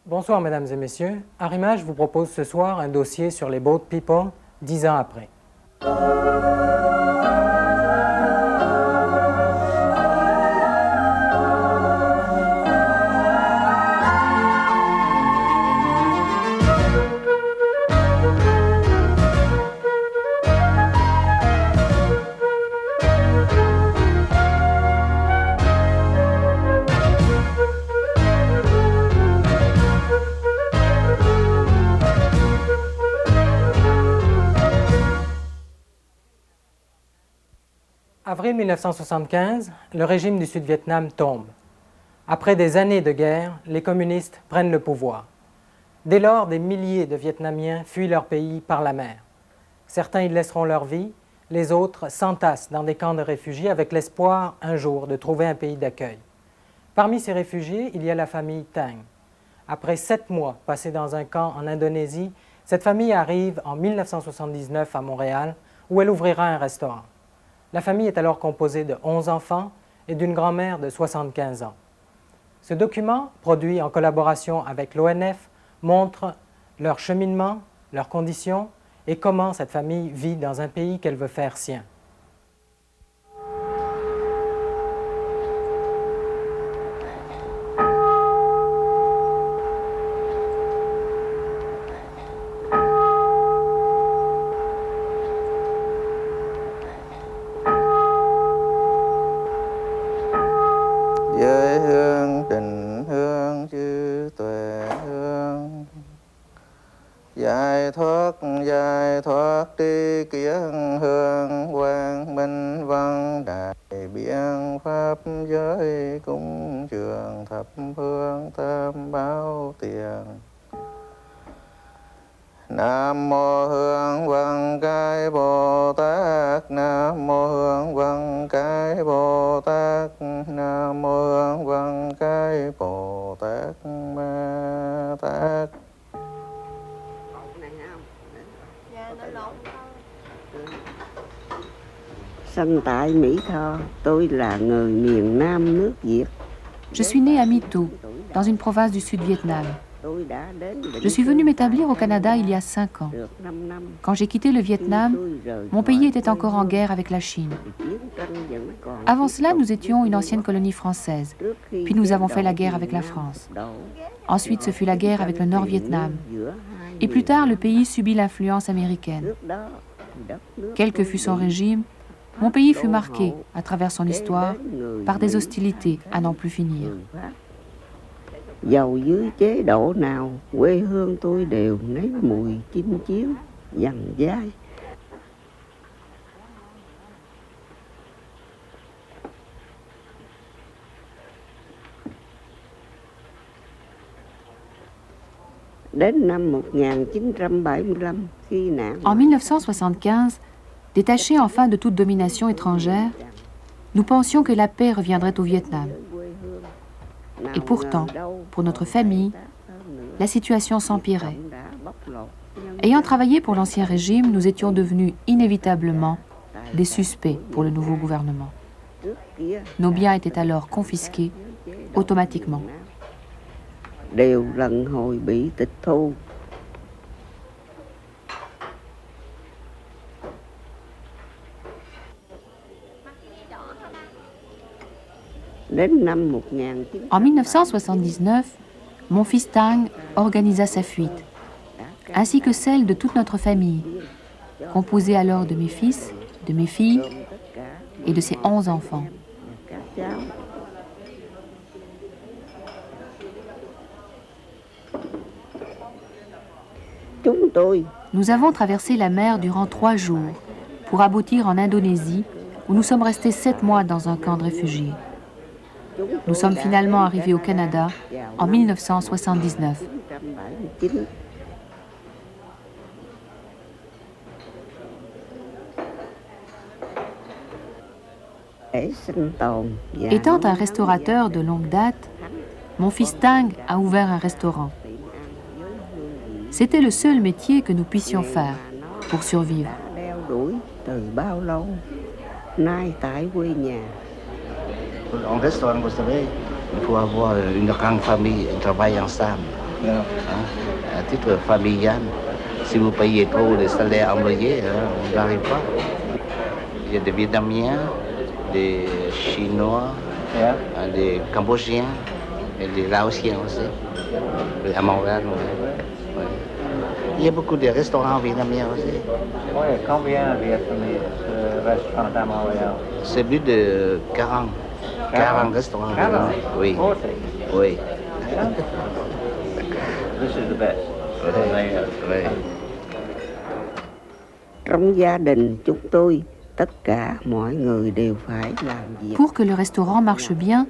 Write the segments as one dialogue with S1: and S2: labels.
S1: Bonsoir mesdames et messieurs. Arrimage vous propose ce soir un dossier sur les Boat People 10 ans après. Avril 1975, le régime du Sud-Vietnam tombe. Après des années de guerre, les communistes prennent le pouvoir. Dès lors, des milliers de Vietnamiens fuient leur pays par la mer. Certains y laisseront leur vie, les autres s'entassent dans des camps de réfugiés avec l'espoir, un jour, de trouver un pays d'accueil. Parmi ces réfugiés, il y a la famille Tang. Après 7 mois passés dans un camp en Indonésie, cette famille arrive en 1979 à Montréal, où elle ouvrira un restaurant. La famille est alors composée de 11 enfants et d'une grand-mère de 75 ans. Ce document, produit en collaboration avec l'ONF, montre leur cheminement, leurs conditions et comment cette famille vit dans un pays qu'elle veut faire sien.
S2: Giải thoát tri kiến hương quang minh văn đại biện pháp giới cúng trường thập phương tam bảo tiền. Nam mô Hương Văn Cái Bồ Tát, Nam mô Hương Văn Cái Bồ Tát, Nam mô Hương Văn Cái Bồ Tát Ma Tát.
S3: Sinh tại Mỹ Tho, tôi là người miền Nam nước Việt.
S4: Je suis née à Mito, dans une province du Sud-Vietnam. Je suis venue m'établir au Canada il y a 5 ans. Quand j'ai quitté le Vietnam, mon pays était encore en guerre avec la Chine. Avant cela, nous étions une ancienne colonie française, puis nous avons fait la guerre avec la France. Ensuite, ce fut la guerre avec le Nord-Vietnam. Et plus tard, le pays subit l'influence américaine. Quel que fut son régime, mon pays fut marqué, à travers son histoire, par des hostilités à n'en plus finir.
S3: Dầu dưới chế độ nào, quê hương tôi đều nấy mùi chinh chiến, dằn dai. Đến năm 1975, khi nạn...
S4: En 1975, détachés enfin de toute domination étrangère, nous pensions que la paix reviendrait au Vietnam. Et pourtant, pour notre famille, la situation s'empirait. Ayant travaillé pour l'ancien régime, nous étions devenus inévitablement des suspects pour le nouveau gouvernement. Nos biens étaient alors confisqués automatiquement.
S3: Đều lần hồi bị tịch thu.
S4: En 1979, mon fils Tang organisa sa fuite, ainsi que celle de toute notre famille, composée alors de mes fils, de mes filles et de ses 11 enfants. Nous avons traversé la mer durant 3 jours pour aboutir en Indonésie, où nous sommes restés 7 mois dans un camp de réfugiés. Nous sommes finalement arrivés au Canada en 1979. Étant un restaurateur de longue date, mon fils Tang a ouvert un restaurant. C'était le seul métier que nous puissions faire pour survivre.
S2: En restaurant, vous savez, il faut avoir une grande famille et travailler ensemble. Dạ.
S3: À titre familial. Si vous payez trop les salaires employés, on n'arrive pas. Il y a des Vietnamiens, des Chinois,
S2: Dạ.
S3: des Cambodgiens et des Laotiens aussi. À Montréal, ouais. Il y a beaucoup de restaurants vietnamiens aussi.
S2: Oui, combien vietnamese restaurants à Montréal?
S3: C'est plus de 40. 40 restaurants.
S2: 40?
S3: Oui.
S2: 40?
S3: Oui.
S2: Yeah. This is the best.
S3: Oui.
S5: Trong gia đình chúng tôi, tất cả mọi người đều phải làm việc.
S4: Pour que le restaurant marche bien,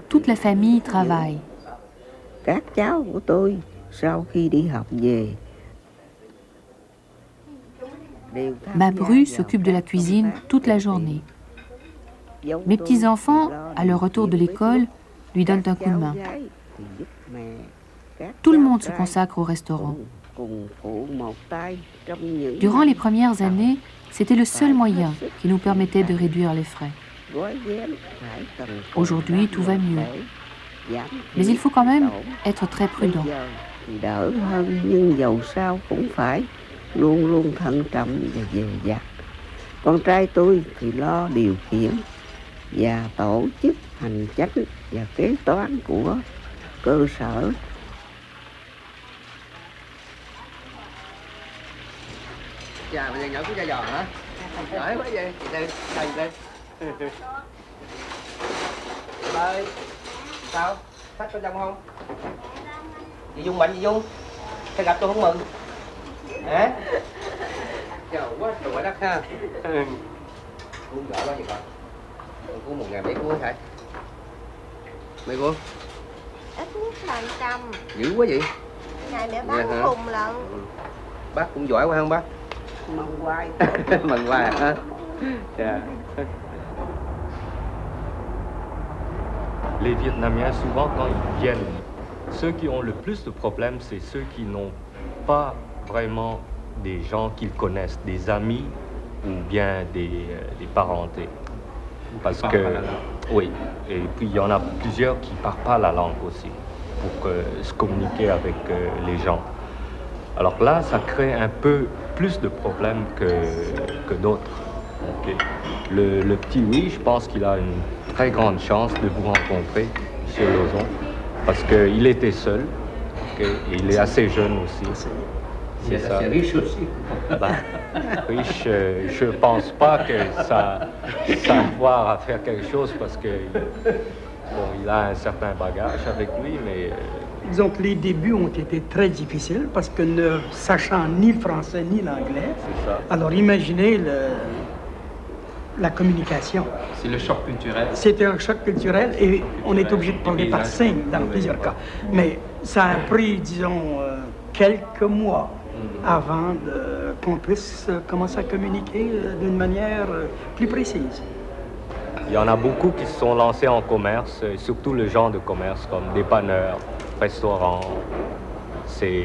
S4: toute la famille travaille.
S5: Các cháu của tôi sau khi đi học về đều tham
S4: Ma
S5: gia
S4: bru
S5: vào
S4: s'occupe de la
S5: các
S4: cuisine
S5: công tác
S4: toute la
S5: thực hiện.
S4: journée.
S5: Giống
S4: Mes
S5: tôi
S4: petits-enfants,
S5: thì lo
S4: à leur
S5: điều
S4: retour de
S5: khiển
S4: l'école,
S5: bếp
S4: lui donnent
S5: núc.
S4: un coup de
S5: Các
S4: main.
S5: cháu gái thì giúp mẹ. Các
S4: Tout le
S5: cháu
S4: monde se
S5: trai
S4: consacre au restaurant.
S5: cùng phụ một tay trong những
S4: Durant les premières années, c'était le seul moyen qui nous permettait de réduire les frais.
S5: gói ghém phải cần
S4: Aujourd'hui, tout va mieux. Mais il faut quand même être très prudent.
S5: Bây giờ thì đỡ hơn, nhưng dầu sao cũng phải luôn luôn thận trọng và dè dặt. Con trai tôi thì lo điều khiển và tổ chức hành chánh và kế toán của cơ sở.
S3: Dạ, bây giờ nhớ cái da giò hả? Giỏi quá vậy. Đây, đây. Bà ơi, sao? Khách có trong không? Chị Dung bệnh gì Dung? Sao gặp tôi không mừng? Hả? Giàu quá, trời quá đất ha. Cuốn giỏi quá vậy con. Con cuốn 1.000 mấy cuốn hả? Mấy cuốn?
S6: Ít nhất là 100.
S3: Dữ quá vậy?
S6: Ngày mẹ
S3: Dạ
S6: bán
S3: hả?
S6: cùng lận.
S3: Bác cũng giỏi quá không bác?
S5: Mong hoài.
S3: Mừng hoài hả? Dạ.
S7: Les Vietnamiens, souvent, quand ils viennent, ceux qui ont le plus de problèmes, c'est ceux qui n'ont pas vraiment des gens qu'ils connaissent, des amis ou bien des parentés. Parce que, oui, et puis il y en a plusieurs qui ne parlent pas la langue aussi, pour se communiquer avec les gens. Alors là, ça crée un peu plus de problèmes que d'autres. Okay. Le petit Louis, je pense qu'il a une très grande chance de vous rencontrer, M. Lauzon, parce qu'il était seul, okay, et il est assez jeune aussi.
S3: C'est
S7: ça.
S3: assez riche aussi.
S7: Ben, riche, je ne pense pas que ça a à voir à faire quelque chose, parce que bon, il a un certain bagage avec lui, mais...
S8: Disons que les débuts ont été très difficiles parce que ne sachant ni le français ni l'anglais, alors imaginez la communication.
S9: C'est le choc culturel.
S8: C'était un choc culturel et on est obligé de parler par signes dans plusieurs cas. Mais ça a pris, disons, quelques mois avant qu'on puisse commencer à communiquer d'une manière plus précise.
S7: Il y en a beaucoup qui se sont lancés en commerce, surtout le genre de commerce comme dépanneurs, restaurants. C'est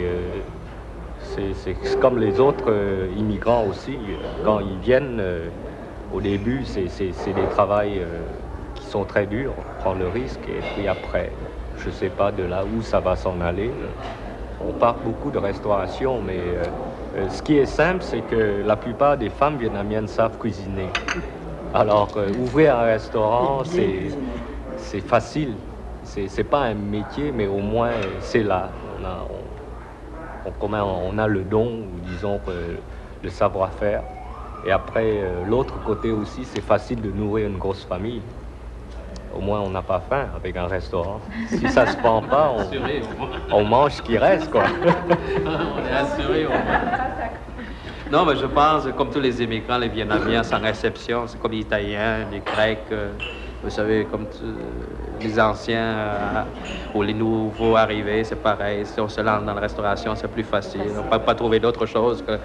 S7: comme les autres immigrants aussi. Quand ils viennent, au début, c'est des travails qui sont très durs, prendre le risque, et puis après, je ne sais pas de là où ça va s'en aller. On parle beaucoup de restauration, mais ce qui est simple, c'est que la plupart des femmes vietnamiennes savent cuisiner. Alors, ouvrir un restaurant, c'est facile. C'est pas un métier, mais au moins, c'est là. On a le don, ou disons, le savoir-faire. Et après, l'autre côté aussi, c'est facile de nourrir une grosse famille. Au moins, on n'a pas faim avec un restaurant. Si ça se vend pas, on mange ce qui reste, quoi.
S9: On est assuré au moins. Non, mais je pense, comme tous les immigrants, les Vietnamiens, sans exception, c'est comme les Italiens, les Grecs, vous savez, comme les anciens ou les nouveaux arrivés, c'est pareil. Si on se lance dans la restauration, c'est plus facile. On ne peut pas trouver d'autre chose que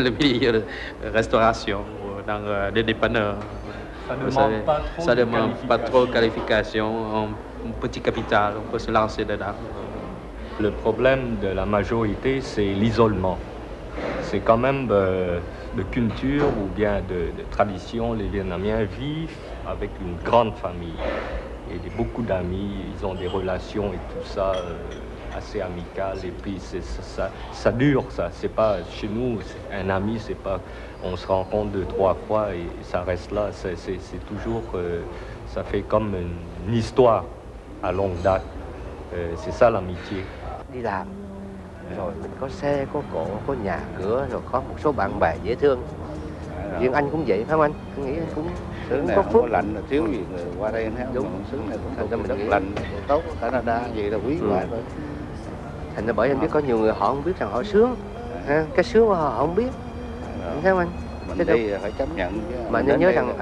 S9: le milieu de restauration, dans les dépanneurs. Ça ne demande pas trop de qualification, un petit capital, on peut se lancer dedans.
S7: Le problème de la majorité, c'est l'isolement. C'est quand même de culture ou bien de tradition. Les Vietnamiens vivent avec une grande famille et beaucoup d'amis. Ils ont des relations et tout ça assez amical et puis ça dure, ça. C'est pas chez nous, un ami, c'est pas on se rencontre 2-3 fois et ça reste là. C'est toujours, ça fait comme une histoire à longue date. C'est ça l'amitié.
S3: Đi làm rồi mình có xe, có cộ, có nhà cửa, rồi có một số bạn bè dễ thương. Riêng anh cũng vậy phải không anh? Anh nghĩ anh cũng
S2: Xứ này
S3: có
S2: không
S3: phước.
S2: có lạnh là thiếu gì người qua đây thấy
S3: Đúng.
S2: không? Xứ này
S3: Thành ra
S2: cũng
S3: mình
S2: rất
S3: nghĩ-
S2: lạnh, tốt. Canada vậy là quý quá rồi.
S3: Thành ra bởi anh biết có nhiều người họ không biết rằng họ sướng, ha? Cái sướng của họ không biết, thấy không anh?
S2: Mình
S3: Thế đâu-
S2: đi phải chấp nhận chứ.
S3: Mà anh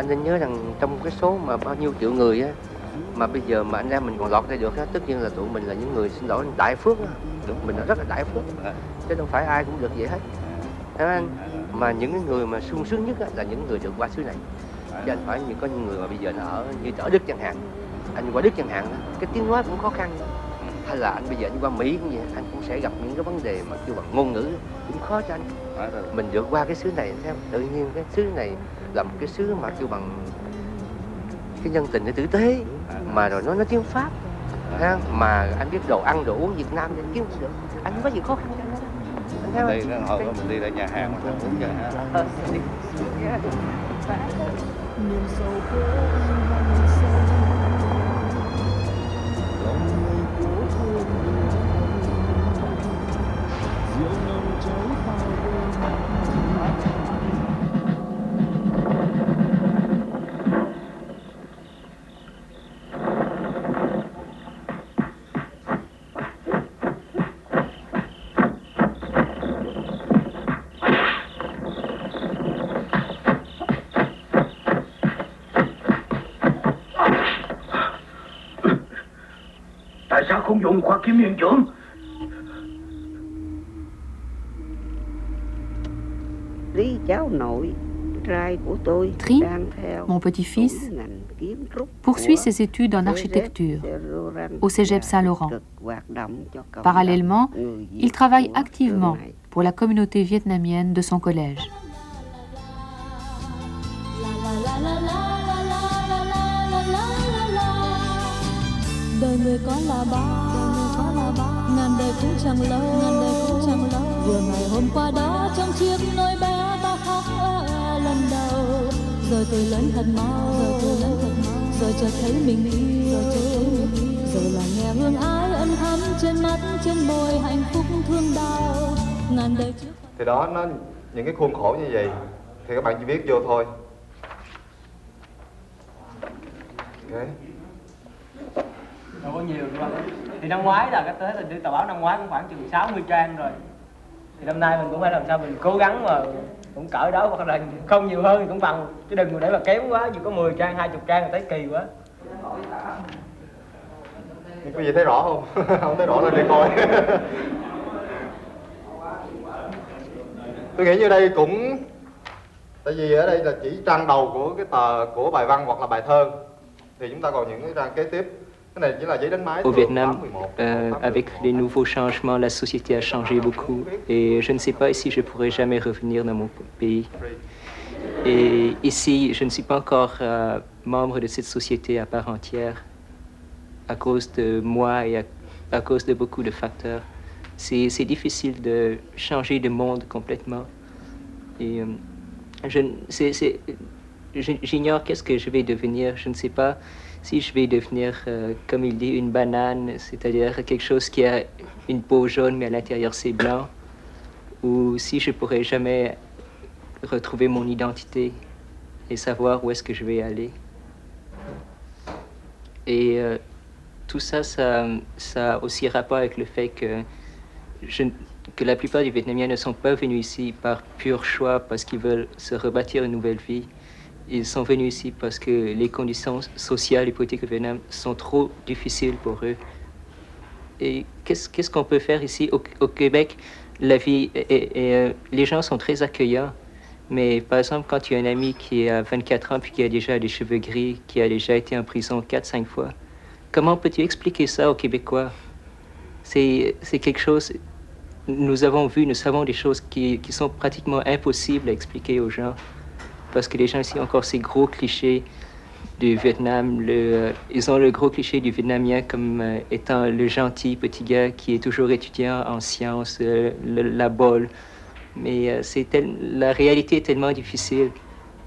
S3: nên nhớ rằng trong cái số mà bao nhiêu triệu người á, mà bây giờ mà anh ra mình còn lọt ra được á, tất nhiên là tụi mình là những người xin lỗi đại phước á. Mình là rất là đại phước, chứ đâu phải ai cũng được vậy hết, thấy không anh? Mà những cái người mà sung sướng nhất á, là những người được qua xứ này, chứ anh phải có những người mà bây giờ nó ở như ở Đức chẳng hạn, anh qua Đức chẳng hạn, cái tiếng nói cũng khó khăn, hay là anh bây giờ anh qua Mỹ cũng vậy, anh cũng sẽ gặp những cái vấn đề mà kêu bằng ngôn ngữ cũng khó cho anh. Mình vượt qua cái xứ này theo tự nhiên cái xứ này là một cái xứ mà kêu bằng cái nhân tình, cái tử tế, mà rồi nó tiếng Pháp, ha? Mà anh biết đồ ăn đồ uống Việt Nam thì kiếm không được, anh không có gì khó khăn cho anh hết. Anh thấy
S2: Đây
S3: không?
S2: cái hồi đó mình đi ra nhà hàng mà uống cho ha.
S3: Đi.
S8: Tại sao không dùng khoa kiếm hiện trường?
S5: Lý cháu nội, trai của tôi
S4: Tri,
S5: đang theo
S4: mon petit-fils,
S5: ngành kiến trúc
S4: poursuit
S5: của
S4: ses études en architecture au Cégep Saint-Laurent.
S5: cực hoạt động cho cộng
S4: Parallèlement,
S5: đồng người Việt
S4: il travaille
S5: của
S4: activement
S5: trường này.
S4: pour la communauté vietnamienne de son collège.
S10: Đời người có là bao, ngàn đời cũng chẳng lâu. Vừa ngày hôm qua đó trong chiếc nôi bé ta khóc lần đầu, rồi tôi lớn thật mau, rồi chợt thấy mình yêu, rồi là nghe hương ái ân ấm trên mắt trên môi, hạnh phúc thương đau ngàn đời trước.
S11: Thì đó, nó những cái khuôn khổ như vậy thì các bạn chỉ viết vô thôi. Ok.
S3: Đâu có nhiều đâu anh. Thì năm ngoái là cái Tết là đi tờ báo năm ngoái cũng khoảng chừng 60 trang rồi. Thì năm nay mình cũng phải làm sao mình cố gắng mà cũng cỡ đó, hoặc là không nhiều hơn thì cũng bằng, chứ đừng mà để mà kém quá, chỉ có 10 trang 20 trang là thấy kỳ quá.
S11: Quý vị thấy rõ không? Không thấy rõ nên đi coi. Tôi nghĩ như đây cũng, tại vì ở đây là chỉ trang đầu của cái tờ của bài văn hoặc là bài thơ, thì chúng ta còn những cái trang kế tiếp. Cái này chỉ là giấy đánh máy.
S12: Au Vietnam, avec les nouveaux changements, la société a changé beaucoup et je ne sais pas si je pourrai jamais revenir dans mon pays. Et ici, je ne suis pas encore membre de cette société à part entière à cause de moi et à cause de beaucoup de facteurs. C'est difficile de changer de monde complètement. Et j'ignore qu'est-ce que je vais devenir. Je ne sais pas si je vais devenir, comme il dit, une banane, c'est-à-dire quelque chose qui a une peau jaune mais à l'intérieur c'est blanc, ou si je pourrai jamais retrouver mon identité et savoir où est-ce que je vais aller. Et tout ça, ça a aussi rapport avec le fait que la plupart des Vietnamiens ne sont pas venus ici par pur choix parce qu'ils veulent se rebâtir une nouvelle vie. Ils sont venus ici parce que les conditions sociales et politiques au Vietnam sont trop difficiles pour eux. Et qu'est-ce qu'on peut faire ici au Québec? La vie les gens sont très accueillants. Mais par exemple, quand tu as un ami qui a 24 ans puis qui a déjà des cheveux gris, qui a déjà été en prison 4-5 fois, comment peux-tu expliquer ça aux Québécois? C'est quelque chose... Nous savons des choses qui sont pratiquement impossibles à expliquer aux gens. Parce que les gens ici ont encore ces gros clichés du Vietnam. Ils ont le gros cliché du Vietnamien comme étant le gentil petit gars qui est toujours étudiant en sciences, la bolle. Mais la réalité est tellement difficile.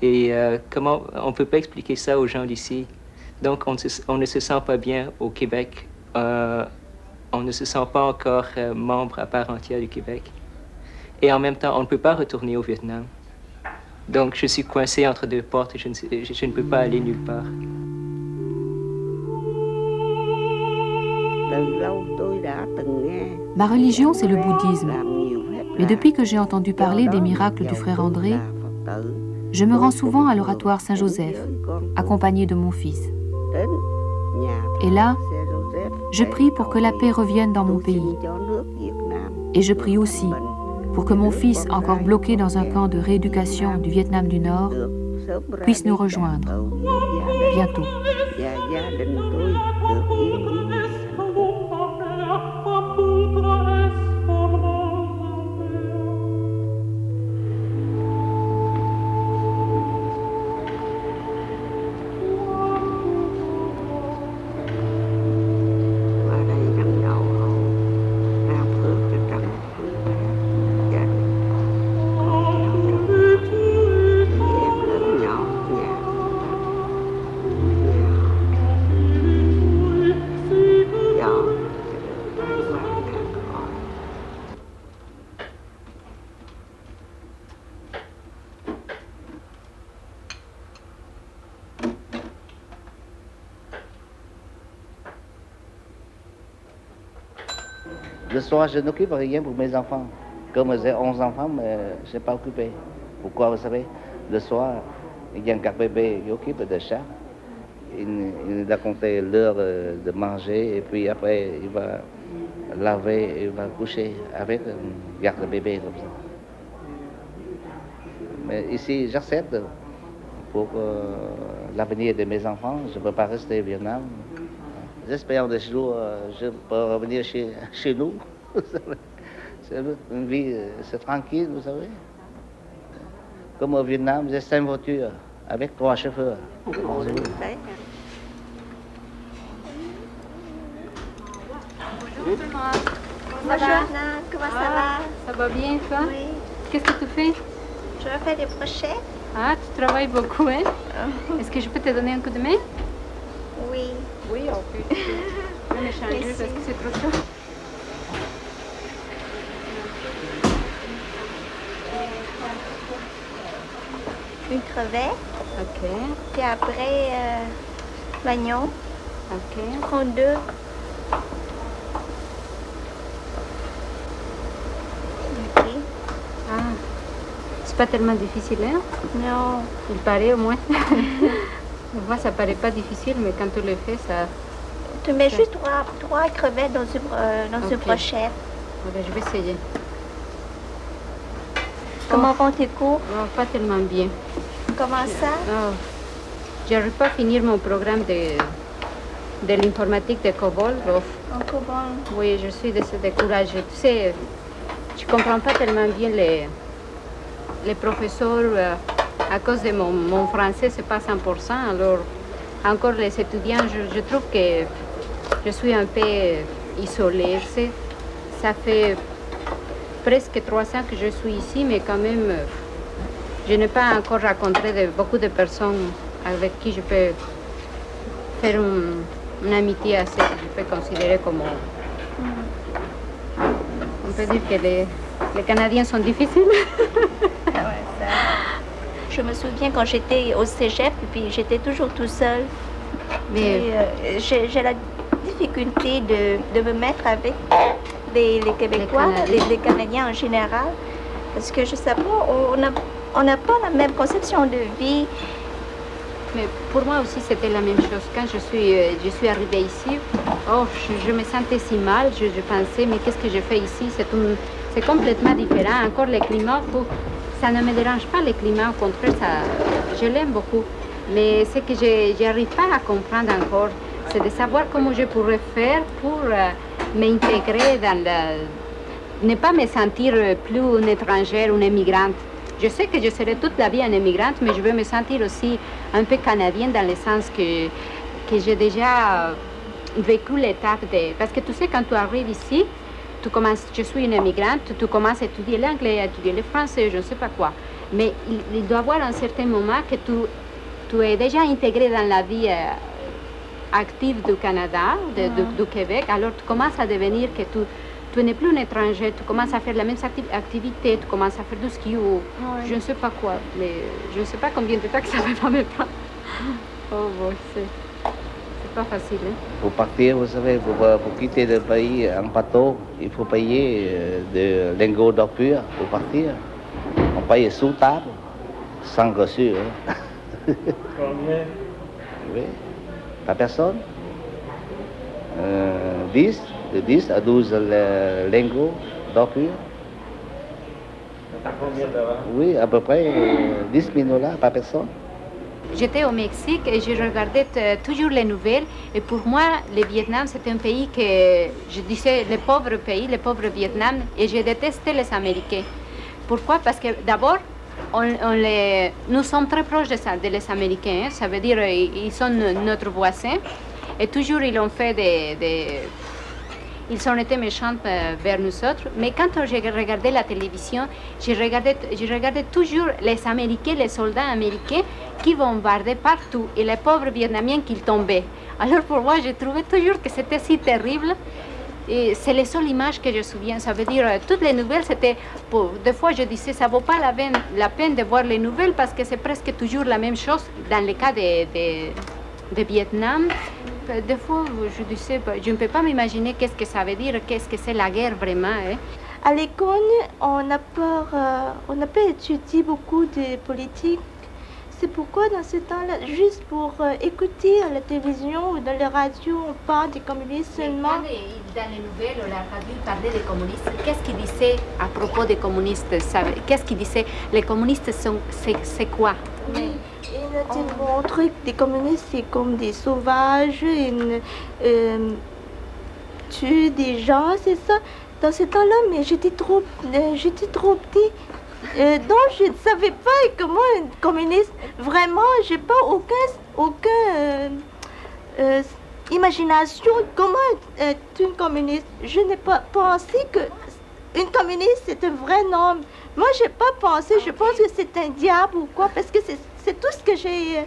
S12: Et comment on ne peut pas expliquer ça aux gens d'ici. Donc on ne se sent pas bien au Québec. On ne se sent pas encore membre à part entière du Québec. Et en même temps, on ne peut pas retourner au Vietnam. Donc je suis coincé entre deux portes et je ne peux pas aller nulle part.
S4: Ma religion, c'est le bouddhisme. Mais depuis que j'ai entendu parler des miracles du frère André, je me rends souvent à l'oratoire Saint-Joseph, accompagné de mon fils. Et là, je prie pour que la paix revienne dans mon pays. Et je prie aussi pour que mon fils, encore bloqué dans un camp de rééducation du Vietnam du Nord, puisse nous rejoindre bientôt.
S13: Le soir, je n'occupe rien pour mes enfants. Comme j'ai 11 enfants, mais je ne suis pas occupé. Pourquoi, vous savez? Le soir, il y a un bébé qui occupe de chat. Il a compté l'heure de manger et puis après, il va laver et il va coucher avec un garde-bébé comme ça. Mais ici, j'accepte pour l'avenir de mes enfants. Je ne peux pas rester au Vietnam. J'espère un jour je peux revenir chez nous. C'est une vie, c'est tranquille, vous savez. Comme au Vietnam, j'ai 5 voitures avec 3 chauffeurs.
S6: Bonjour. Bonjour Anna, comment ça va?
S14: Ça va bien, toi?
S6: Oui.
S14: Qu'est-ce que tu fais?
S6: Je vais faire des brochettes.
S14: Ah, tu travailles beaucoup, hein? Est-ce que je peux te donner un coup de main?
S6: Oui.
S14: Oui, on peut. Je vais me changer parce que c'est trop chaud.
S6: Une crevette.
S14: OK.
S6: Puis après, l'oignon.
S14: OK.
S6: Je prends 2. OK.
S14: Ah. C'est pas tellement difficile, hein?
S6: Non.
S14: Il paraît au moins. Moi, ça paraît pas difficile, mais quand tu le fais, ça...
S6: Tu mets juste 3 crevettes dans une brochette.
S14: Voilà, je vais essayer.
S6: Comment vont tes cours?
S14: Non, pas tellement bien.
S6: Comment ça?
S14: Oh. J'arrive pas à finir mon programme de l'informatique de COBOL.
S6: En COBOL?
S14: Oui, je suis découragée. Tu sais, je comprends pas tellement bien les professeurs. À cause de mon français, c'est pas 100%. Alors, encore les étudiants, je trouve que je suis un peu isolée. Ça fait presque 3 ans que je suis ici, mais quand même, je n'ai pas encore rencontré beaucoup de personnes avec qui je peux faire une amitié assez, je peux considérer comme... On peut dire que les Canadiens sont difficiles.
S6: Ah ouais, ça... Je me souviens quand j'étais au cégep, et puis j'étais toujours tout seul. Mais j'ai la difficulté de me mettre avec les Québécois, les Canadiens en général, parce que je sais pas, on n'a pas la même conception de vie.
S14: Mais pour moi aussi, c'était la même chose. Quand je suis arrivée ici, je me sentais si mal. Je pensais, mais qu'est-ce que je fais ici? C'est complètement différent. Encore le climat, ça ne me dérange pas le climat. Au contraire, je l'aime beaucoup. Mais ce que je n'arrive pas à comprendre encore, c'est de savoir comment je pourrais faire pour m'intégrer dans ne pas me sentir plus une étrangère, une immigrante. Je sais que je serai toute la vie une immigrante, mais je veux me sentir aussi un peu canadienne dans le sens que j'ai déjà vécu l'étape de... Parce que tu sais, quand tu arrives ici, tu commences, je suis une immigrante, tu commences à étudier l'anglais, à étudier le français, je ne sais pas quoi. Mais il doit y avoir un certain moment que tu es déjà intégré dans la vie active du Canada, du Québec, alors tu commences à devenir que tu n'es plus un étranger, tu commences à faire la même activité, tu commences à faire du ski ou je ne sais pas quoi, mais je ne sais pas combien de temps que ça va me prendre. Oh bon, c'est pas facile. Hein?
S13: Pour partir, vous savez, pour quitter le pays en bateau, il faut payer de lingots d'or pur pour partir. On paye sous table, sans reçu. Hein?
S3: Combien?
S13: Oui, par personne. 10 à 12 lingots d'or pur.
S3: Combien d'euros?
S13: Oui, à peu près 10 000 $ par personne.
S14: J'étais au Mexique et je regardais toujours les nouvelles. Et pour moi, le Vietnam, c'est un pays que je disais le pauvre pays, le pauvre Vietnam, et je détestais les Américains. Pourquoi? Parce que d'abord, nous sommes très proches de les Américains. Ça veut dire ils sont notre voisin. Et toujours, ils ont fait ils ont été méchants vers nous autres. Mais quand j'ai regardé la télévision, je regardais toujours les Américains, les soldats américains qui bombardaient partout et les pauvres Vietnamiens qui tombaient. Alors pour moi, j'ai trouvé toujours que c'était si terrible. Et c'est les seules images que je me souviens. Ça veut dire, toutes les nouvelles, c'était... Des fois, je disais, ça ne vaut pas la peine de voir les nouvelles parce que c'est presque toujours la même chose dans le cas de Vietnam. Des fois, je disais, je ne peux pas m'imaginer qu'est-ce que ça veut dire, qu'est-ce que c'est la guerre vraiment. Hein.
S6: À l'école, on n'a pas étudié beaucoup de politique. C'est pourquoi dans ce temps-là, juste pour écouter à la télévision ou dans la radio, on parle des communistes seulement.
S14: Dans les nouvelles, la radio parlait des communistes. Qu'est-ce qu'ils disaient à propos des communistes? Qu'est-ce qu'ils disaient? Les communistes, c'est quoi?
S6: Oui. Mon truc des communistes, c'est comme des sauvages, ils tuent des gens, c'est ça. Dans ce temps-là, mais j'étais trop petite. Donc je ne savais pas comment un communiste, vraiment, j'ai pas aucun imagination comment être une communiste. Je n'ai pas pensé que une communiste c'est un vrai nom. Moi j'ai pas pensé, je pense que c'est un diable ou quoi, parce que c'est tout ce que j'ai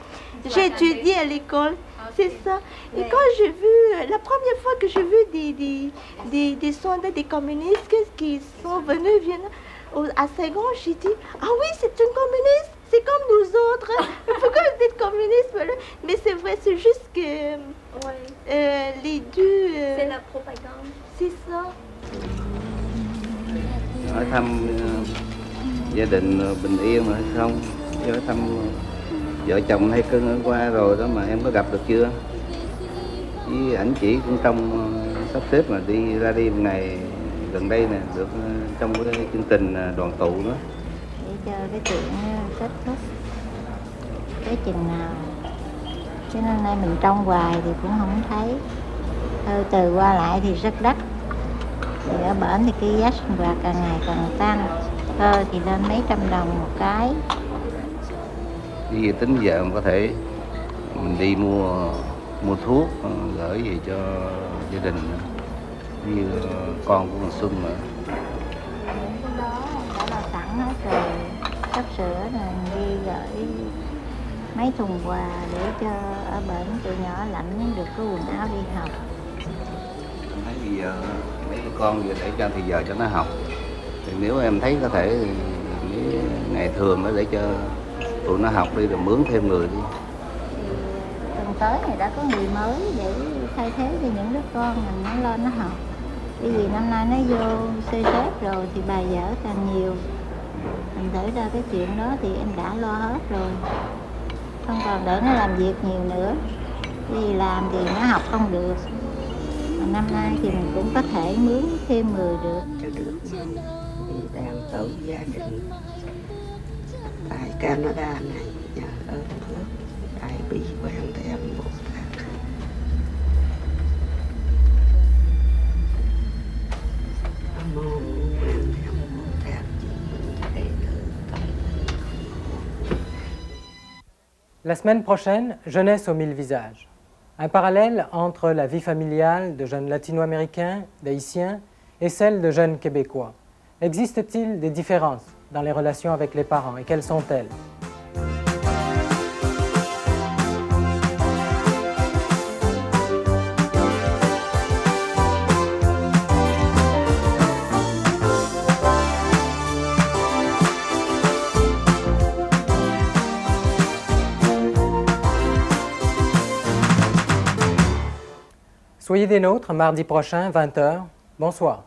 S6: étudié à l'école. C'est ça. Et quand j'ai vu, la première fois que j'ai vu des soldats, des communistes qui sont venus à Saigon, j'ai dit, ah oui, c'est une communiste, c'est comme nous autres. Pourquoi vous êtes communiste? Mais c'est vrai, c'est juste que les deux...
S15: c'est la propagande.
S6: C'est ça.
S13: Hỏi thăm gia đình bình yên mà hay không, hỏi thăm vợ chồng hay cưng ở qua rồi đó mà em có gặp được chưa? Với ảnh chỉ cũng trong sắp xếp mà đi ra đi một ngày gần đây nè, được trong cái chương trình đoàn tụ đó.
S16: Để cho cái chuyện kết thúc cái chừng nào, chứ hôm nay mình trong hoài thì cũng không thấy. Từ qua lại thì rất đắt. Thì ở bển thì cái giá sinh hoạt càng ngày càng tăng. Thì lên mấy trăm đồng một cái.
S13: Vì tính giờ có thể mình đi mua thuốc gửi về cho gia đình như con của thằng Xuân mà.
S16: Cái đó đã là sẵn hết rồi, sắp sửa rồi đi gửi mấy thùng quà để cho ở bển tụi nhỏ lạnh được có quần áo đi học.
S13: Thấy bây giờ mấy con vừa để cho thì giờ cho nó học. Thì nếu em thấy có thể thì ngày thường đó để cho tụi nó học đi rồi mướn thêm người đi.
S16: Tuần tới này đã có người mới để thay thế cho những đứa con mình nó lên nó học. Bởi vì năm nay nó vô CSF rồi thì bài vở càng nhiều. Mình thử ra cái chuyện đó thì em đã lo hết rồi. Không còn để nó làm việc nhiều nữa. Vì làm thì nó học không được. Mà năm nay thì mình cũng có thể mướn thêm người được.
S5: Thì đang tổ gia đình tại Canada này, nhà ở Phước, tại bị quen thêm một tháng. Mong quen thêm một tháng chỉ mình thấy được.
S1: La semaine prochaine, Jeunesse aux 1000 visages. Un parallèle entre la vie familiale de jeunes latino-américains, d'haïtiens, et celle de jeunes québécois. Existe-t-il des différences dans les relations avec les parents et quelles sont-elles? Soyez des nôtres mardi prochain, 20 h. Bonsoir.